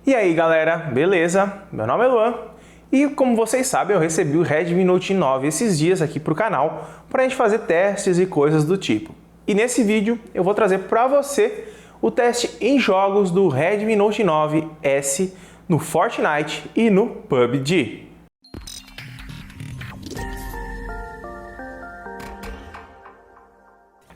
E aí galera, beleza? Meu nome é Luan e como vocês sabem eu recebi o Redmi Note 9 esses dias aqui para o canal para a gente fazer testes e coisas do tipo. E nesse vídeo eu vou trazer para você o teste em jogos do Redmi Note 9S no Fortnite e no PUBG.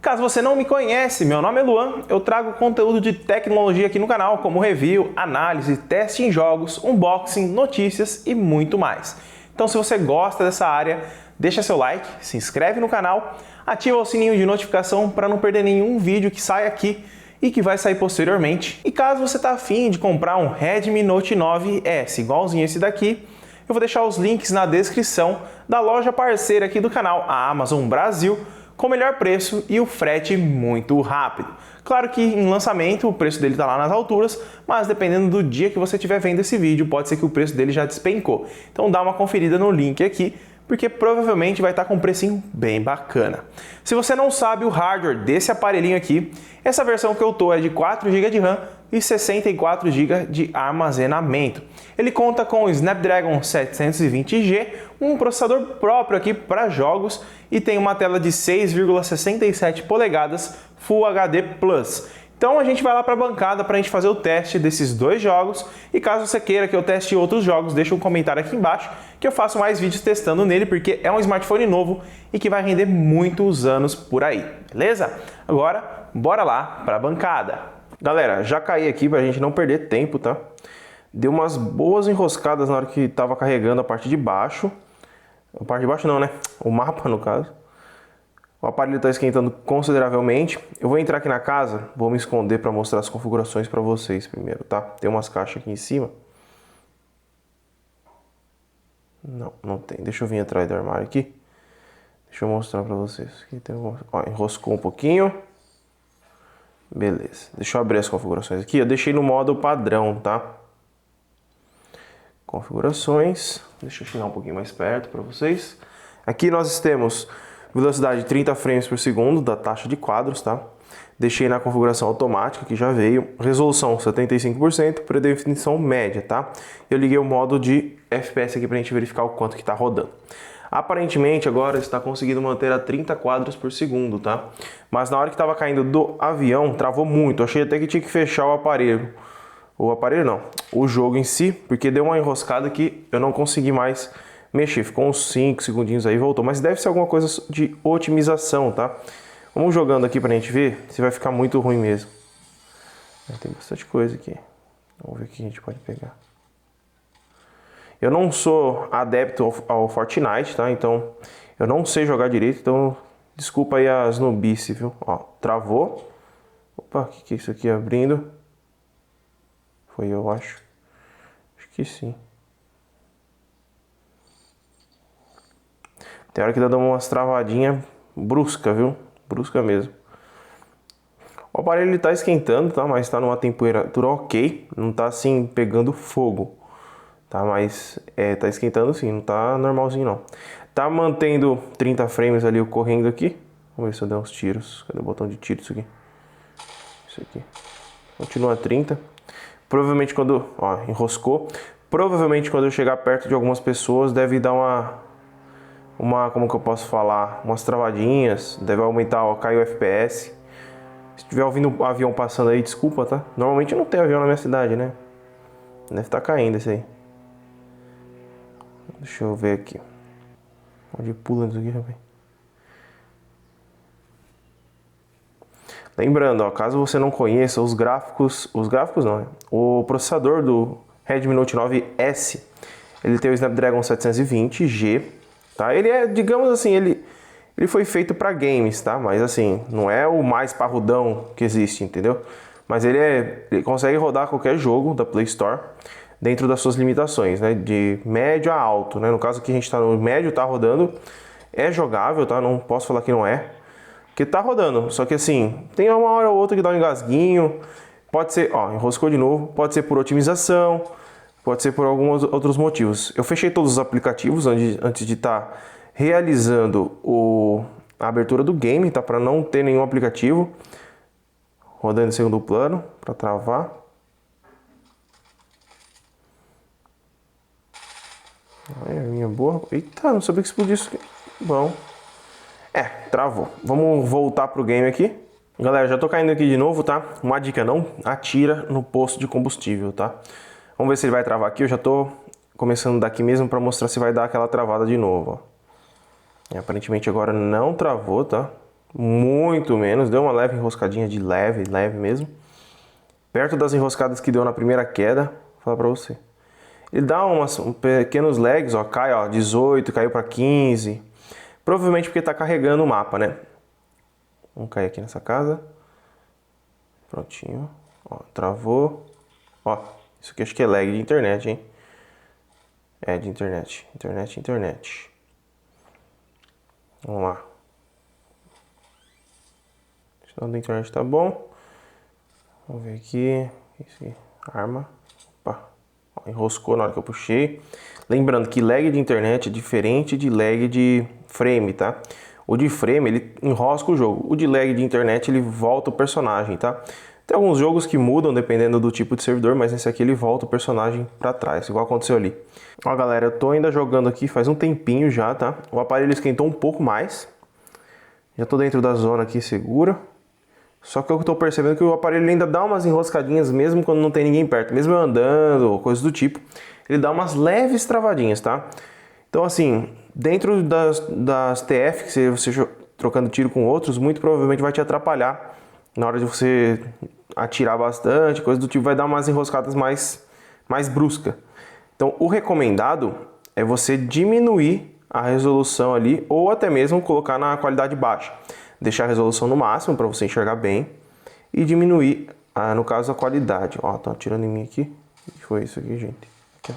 Caso você não me conhece, meu nome é Luan, eu trago conteúdo de tecnologia aqui no canal, como review, análise, teste em jogos, unboxing, notícias e muito mais. Então se você gosta dessa área, deixa seu like, se inscreve no canal, ativa o sininho de notificação para não perder nenhum vídeo que sai aqui e que vai sair posteriormente. E caso você está afim de comprar um Redmi Note 9S igualzinho esse daqui, eu vou deixar os links na descrição da loja parceira aqui do canal, a Amazon Brasil, com o melhor preço e o frete muito rápido. Claro que em lançamento o preço dele está lá nas alturas, mas dependendo do dia que você estiver vendo esse vídeo, pode ser que o preço dele já despencou. Então dá uma conferida no link aqui, porque provavelmente vai estar com um precinho bem bacana. Se você não sabe o hardware desse aparelhinho aqui, essa versão que eu tô é de 4 GB de RAM e 64 GB de armazenamento. Ele conta com o Snapdragon 720G, um processador próprio aqui para jogos e tem uma tela de 6,67 polegadas Full HD+. Então a gente vai lá para a bancada para a gente fazer o teste desses dois jogos e caso você queira que eu teste outros jogos, deixa um comentário aqui embaixo que eu faço mais vídeos testando nele porque é um smartphone novo e que vai render muitos anos por aí, beleza? Agora, bora lá para a bancada. Galera, já caí aqui para a gente não perder tempo, tá? Deu umas boas enroscadas na hora que estava carregando a parte de baixo. A parte de baixo não, né? O mapa, no caso. O aparelho está esquentando consideravelmente. Eu vou entrar aqui na casa, vou me esconder para mostrar as configurações para vocês primeiro, tá? Tem umas caixas aqui em cima. Não, não tem. Deixa eu vir atrás do armário aqui. Deixa eu mostrar para vocês. Aqui tem um... Ó, enroscou um pouquinho. Beleza. Deixa eu abrir as configurações aqui. Eu deixei no modo padrão, tá? Configurações. Deixa eu chegar um pouquinho mais perto para vocês. Aqui nós temos velocidade de 30 frames por segundo da taxa de quadros, tá? Deixei na configuração automática que já veio. Resolução 75%, predefinição média, tá? Eu liguei o modo de FPS aqui pra gente verificar o quanto que tá rodando. Aparentemente agora está conseguindo manter a 30 quadros por segundo, tá? Mas na hora que estava caindo do avião, travou muito. Eu achei até que tinha que fechar o aparelho. O aparelho não, o jogo em si, porque deu uma enroscada que eu não consegui mais mexer. Ficou uns 5 segundinhos aí e voltou. Mas deve ser alguma coisa de otimização, tá? Vamos jogando aqui pra gente ver se vai ficar muito ruim mesmo. Tem bastante coisa aqui. Vamos ver o que a gente pode pegar. Eu não sou adepto ao Fortnite, tá? Então, eu não sei jogar direito, então desculpa aí as nubice, viu? Ó, travou. Opa, o que é isso aqui abrindo? Foi eu, acho. Acho que sim. Tem hora que dá umas travadinhas brusca, viu? Brusca mesmo. O aparelho ele tá esquentando, tá? Mas tá numa temperatura ok. Não tá assim pegando fogo. Tá, mas tá esquentando sim, não tá normalzinho não. Tá mantendo 30 frames ali ocorrendo aqui. Vamos ver se eu der uns tiros. Cadê o botão de tiro isso aqui? Isso aqui. Continua 30. Provavelmente quando, ó, enroscou. Provavelmente quando eu chegar perto de algumas pessoas deve dar como que eu posso falar? Umas travadinhas, deve aumentar, ó, caiu o FPS. Se tiver ouvindo um avião passando aí, desculpa, tá? Normalmente não tem avião na minha cidade, né? Deve estar caindo esse aí. Deixa eu ver aqui. Onde pula isso aqui, rapaz? Lembrando, ó, caso você não conheça os gráficos não, né? O processador do Redmi Note 9S, ele tem o Snapdragon 720G, tá? Ele é, digamos assim, ele foi feito para games, tá? Mas assim, não é o mais parrudão que existe, entendeu? Mas ele consegue rodar qualquer jogo da Play Store dentro das suas limitações, né? De médio a alto, né? No caso aqui a gente tá no médio, tá rodando, é jogável, tá? Não posso falar que não é. Que tá rodando, só que assim, tem uma hora ou outra que dá um engasguinho, pode ser, ó, enroscou de novo, pode ser por otimização, pode ser por alguns outros motivos. Eu fechei todos os aplicativos antes de estar realizando a abertura do game, tá? Para não ter nenhum aplicativo rodando em segundo plano, para travar. Olha, minha boa. Eita, não sabia que explodiu isso aqui. Bom. Travou. Vamos voltar pro game aqui. Galera, já tô caindo aqui de novo, tá? Uma dica, não atira no posto de combustível, tá? Vamos ver se ele vai travar aqui. Eu já tô começando daqui mesmo pra mostrar se vai dar aquela travada de novo, ó. E aparentemente agora não travou, tá? Muito menos. Deu uma leve enroscadinha de leve mesmo. Perto das enroscadas que deu na primeira queda. Vou falar pra você. Ele dá uns pequenos lags, ó. Cai, ó, 18, caiu pra 15. Provavelmente porque tá carregando o mapa, né? Vamos cair aqui nessa casa. Prontinho. Ó, travou. Ó, isso aqui acho que é lag de internet, hein? É, de internet. Internet. Vamos lá. O sinal da internet tá bom. Vamos ver aqui. Esse arma. Opa. Ó, enroscou na hora que eu puxei. Lembrando que lag de internet é diferente de lag de frame, tá? O de frame, ele enrosca o jogo. O de lag de internet, ele volta o personagem, tá? Tem alguns jogos que mudam dependendo do tipo de servidor, mas nesse aqui ele volta o personagem pra trás, igual aconteceu ali. Ó, galera, eu tô ainda jogando aqui faz um tempinho já, tá? O aparelho esquentou um pouco mais. Já tô dentro da zona aqui segura. Só que eu tô percebendo que o aparelho ainda dá umas enroscadinhas mesmo quando não tem ninguém perto. Mesmo eu andando, coisas do tipo, ele dá umas leves travadinhas, tá? Então assim, dentro das TF, que você trocando tiro com outros, muito provavelmente vai te atrapalhar na hora de você atirar bastante, coisa do tipo, vai dar umas enroscadas mais brusca. Então o recomendado é você diminuir a resolução ali, ou até mesmo colocar na qualidade baixa. Deixar a resolução no máximo para você enxergar bem e diminuir, no caso, a qualidade. Ó, tá atirando em mim aqui. O que foi isso aqui, gente? Aqui,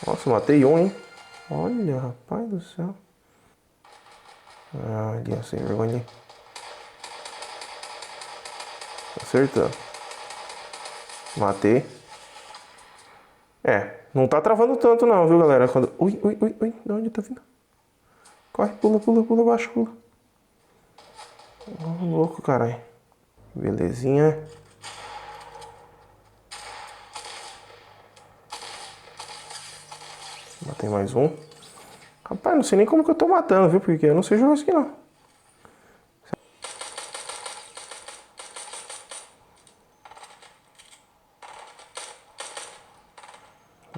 ó. Nossa, matei um, hein? Olha, rapaz do céu. Ah, ali, ó, sem vergonha ali. Acertando. Matei. Não tá travando tanto não, viu, galera? Quando... Ui, de onde tá vindo? Corre, pula, baixo, pula. Oh, louco, caralho. Belezinha. Matei mais um. Rapaz, não sei nem como que eu tô matando, viu? Porque eu não sei jogar isso aqui, não.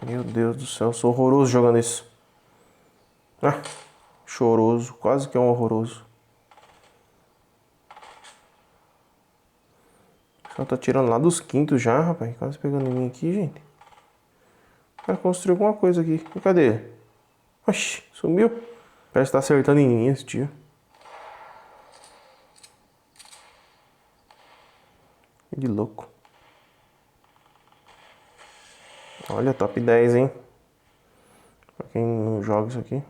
Meu Deus do céu, eu sou horroroso jogando isso. Ah, choroso, quase que é um horroroso. Só tá tirando lá dos quintos já, rapaz. Quase pegando em mim aqui, gente. O cara construiu alguma coisa aqui. E cadê ele? Oxi, sumiu. Parece que tá acertando em mim esse tio. De louco. Olha, top 10, hein? Pra quem não joga isso aqui.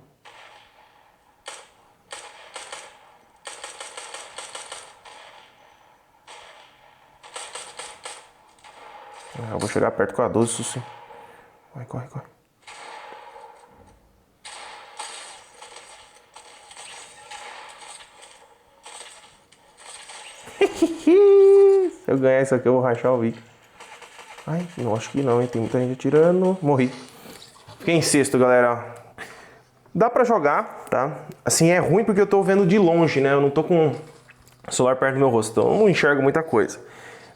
Eu vou chegar perto com a 12, isso sim. Vai, corre. Se eu ganhar isso aqui, eu vou rachar o bico. Ai, não, acho que não, hein? Tem muita gente atirando. Morri. Fiquei em sexto, galera. Dá pra jogar, tá? Assim, é ruim porque eu tô vendo de longe, né? Eu não tô com o celular perto do meu rosto, então eu não enxergo muita coisa.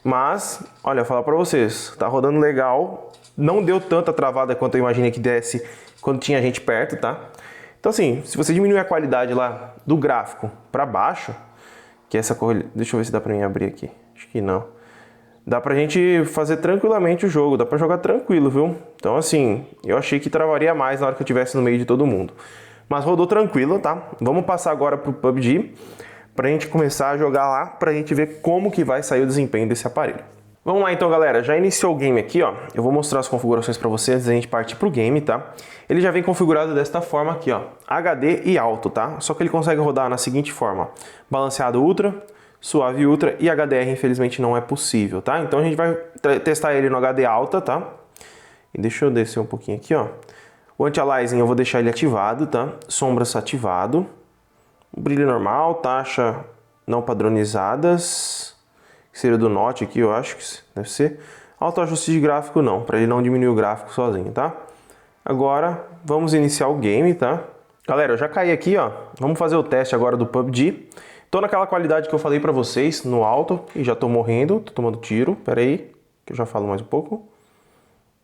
Mas, olha, eu vou falar pra vocês, tá rodando legal. Não deu tanta travada quanto eu imaginei que desse quando tinha gente perto, tá? Então assim, se você diminuir a qualidade lá do gráfico pra baixo, que essa cor... Deixa eu ver se dá pra mim abrir aqui. Acho que não. Dá pra gente fazer tranquilamente o jogo, dá pra jogar tranquilo, viu? Então assim, eu achei que travaria mais na hora que eu estivesse no meio de todo mundo. Mas rodou tranquilo, tá? Vamos passar agora pro PUBG, pra gente começar a jogar lá, pra gente ver como que vai sair o desempenho desse aparelho. Vamos lá então, galera, já iniciou o game aqui, ó. Eu vou mostrar as configurações pra vocês antes da gente partir pro game, tá? Ele já vem configurado desta forma aqui, ó, HD e alto, tá? Só que ele consegue rodar na seguinte forma: balanceado ultra, suave ultra e HDR infelizmente não é possível, tá? Então a gente vai testar ele no HD alta, tá? E deixa eu descer um pouquinho aqui, ó. O anti-aliasing eu vou deixar ele ativado, tá? Sombras ativado. Brilho normal, taxa não padronizadas. seria do Note aqui, eu acho que deve ser. Autoajuste de gráfico não, para ele não diminuir o gráfico sozinho, tá? Agora, vamos iniciar o game, tá? Galera, eu já caí aqui, ó. Vamos fazer o teste agora do PUBG. Tô naquela qualidade que eu falei pra vocês, no alto, e já tô morrendo, tô tomando tiro. Pera aí, que eu já falo mais um pouco.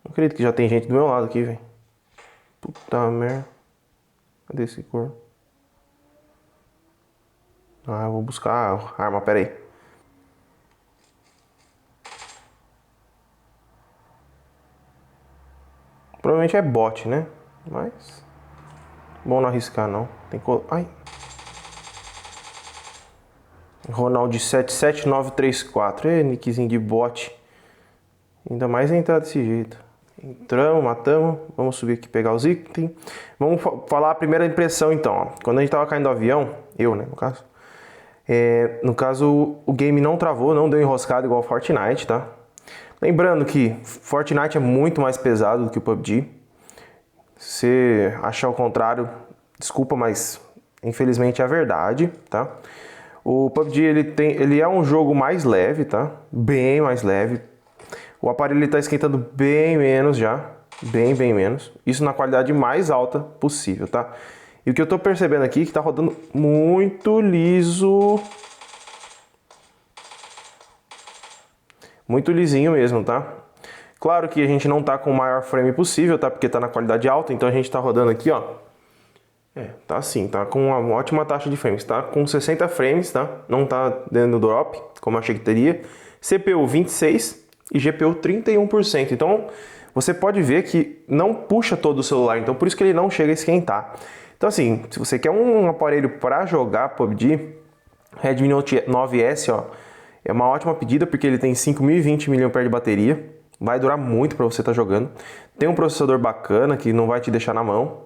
Não acredito que já tem gente do meu lado aqui, velho. Puta merda. Cadê esse cor? Ah, eu vou buscar a arma, pera aí. Provavelmente é bot, né? Mas... bom não arriscar, não. Tem que... ai... Ronald 77934. Nickzinho de bot. Ainda mais entrar desse jeito. Entramos, matamos. Vamos subir aqui e pegar os itens. Vamos falar a primeira impressão então. Ó. Quando a gente tava caindo do avião, eu, né, no caso, o game não travou, não deu enroscado igual Fortnite, tá? Lembrando que Fortnite é muito mais pesado do que o PUBG. Se você achar o contrário, desculpa, mas infelizmente é a verdade, tá? O PUBG ele é um jogo mais leve, tá? Bem mais leve. O aparelho está esquentando bem menos já, bem menos. Isso na qualidade mais alta possível, tá? E o que eu tô percebendo aqui é que tá rodando muito liso. Muito lisinho mesmo, tá? Claro que a gente não tá com o maior frame possível, tá? Porque tá na qualidade alta, então a gente tá rodando aqui, ó. Tá assim, tá com uma ótima taxa de frames, tá? Com 60 frames, tá? Não tá dando drop, como eu achei que teria. CPU 26 e GPU 31%. Então, você pode ver que não puxa todo o celular, então por isso que ele não chega a esquentar. Então assim, se você quer um aparelho para jogar PUBG, Redmi Note 9S, ó, é uma ótima pedida porque ele tem 5020 mAh de bateria. Vai durar muito para você estar jogando. Tem um processador bacana que não vai te deixar na mão.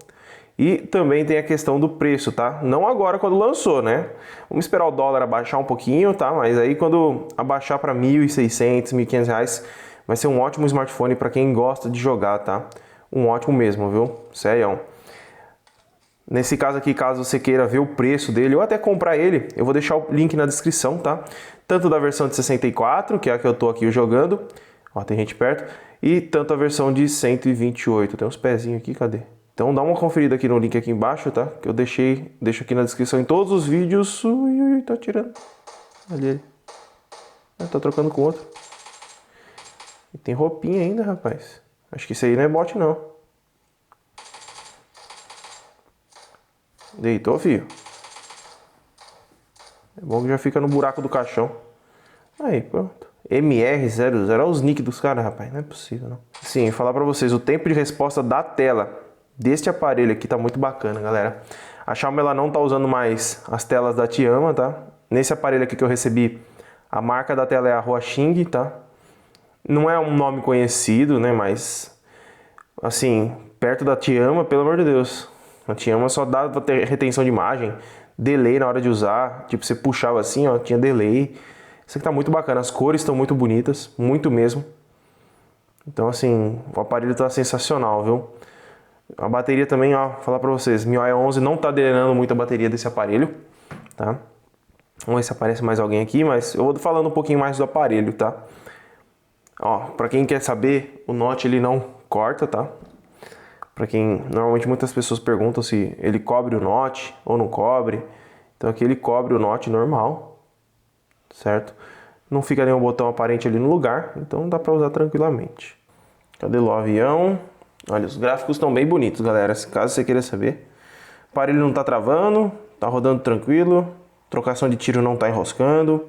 E também tem a questão do preço, tá? Não agora quando lançou, né? Vamos esperar o dólar abaixar um pouquinho, tá? Mas aí quando abaixar para 1.600, 1.500 reais, vai ser um ótimo smartphone para quem gosta de jogar, tá? Um ótimo mesmo, viu? Sério. Nesse caso aqui, caso você queira ver o preço dele ou até comprar ele, eu vou deixar o link na descrição, tá? Tanto da versão de 64, que é a que eu tô aqui jogando, ó, tem gente perto, e tanto a versão de 128. Tem uns pezinhos aqui, cadê? Então dá uma conferida aqui no link aqui embaixo, tá? Que eu deixo aqui na descrição em todos os vídeos. Ui, tá tirando. Ali ele. Tá trocando com outro. E tem roupinha ainda, rapaz. Acho que isso aí não é bot, não. Deitou, filho. É bom que já fica no buraco do caixão. Aí, pronto. MR00. Olha os nick dos caras, rapaz. Não é possível, não. Sim, falar pra vocês. O tempo de resposta da tela deste aparelho aqui tá muito bacana, galera. A Xiaomi ela não tá usando mais as telas da Tiama, tá? Nesse aparelho aqui que eu recebi, a marca da tela é a Huaxing, tá? Não é um nome conhecido, né? Mas, assim, perto da Tiama, pelo amor de Deus. A Tiama só dava retenção de imagem, delay na hora de usar. Tipo, você puxava assim, ó, tinha delay. Isso aqui tá muito bacana, as cores estão muito bonitas, muito mesmo. Então, assim, o aparelho tá sensacional, viu? A bateria também, ó, falar pra vocês, MIUI 11 não tá drenando muito a bateria desse aparelho, tá? Vamos ver se aparece mais alguém aqui, mas eu vou falando um pouquinho mais do aparelho, tá? Ó, pra quem quer saber, o Note ele não corta, tá? Pra quem, normalmente muitas pessoas perguntam se ele cobre o Note ou não cobre. Então aqui ele cobre o Note normal, certo? Não fica nenhum botão aparente ali no lugar, então dá pra usar tranquilamente. Cadê o avião? Olha, os gráficos estão bem bonitos, galera, caso você queira saber. O aparelho não tá travando, tá rodando tranquilo, trocação de tiro não tá enroscando.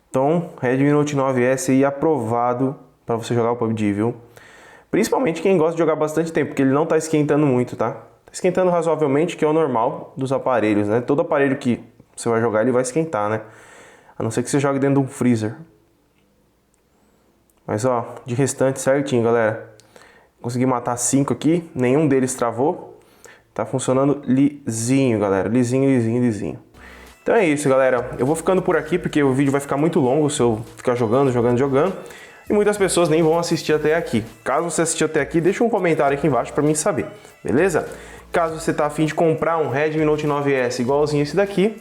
Então, Redmi Note 9S aí aprovado para você jogar o PUBG, viu? Principalmente quem gosta de jogar bastante tempo, porque ele não tá esquentando muito, tá? Tá esquentando razoavelmente, que é o normal dos aparelhos, né? Todo aparelho que você vai jogar, ele vai esquentar, né? A não ser que você jogue dentro de um freezer. Mas, ó, de restante certinho, galera. Consegui matar 5 aqui, nenhum deles travou. Tá funcionando lisinho, galera. Lisinho, lisinho, lisinho. Então é isso, galera. Eu vou ficando por aqui porque o vídeo vai ficar muito longo se eu ficar jogando. E muitas pessoas nem vão assistir até aqui. Caso você assistiu até aqui, deixa um comentário aqui embaixo pra mim saber, beleza? Caso você tá a fim de comprar um Redmi Note 9S igualzinho esse daqui,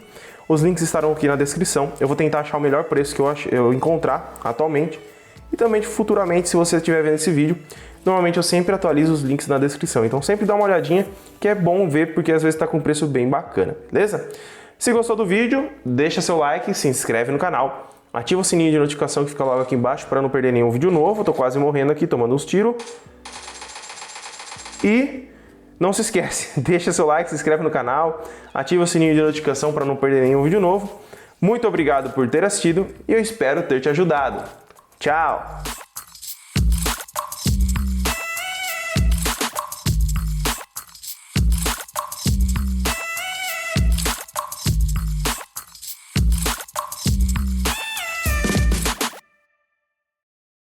Os links estarão aqui na descrição. Eu vou tentar achar o melhor preço que eu encontrar atualmente. E também futuramente, se você estiver vendo esse vídeo, normalmente eu sempre atualizo os links na descrição. Então sempre dá uma olhadinha, que é bom ver, porque às vezes está com um preço bem bacana, beleza? Se gostou do vídeo, deixa seu like, se inscreve no canal, ativa o sininho de notificação que fica logo aqui embaixo para não perder nenhum vídeo novo. Tô quase morrendo aqui, tomando uns tiros. E não se esquece, deixa seu like, se inscreve no canal, ativa o sininho de notificação para não perder nenhum vídeo novo. Muito obrigado por ter assistido e eu espero ter te ajudado. Tchau!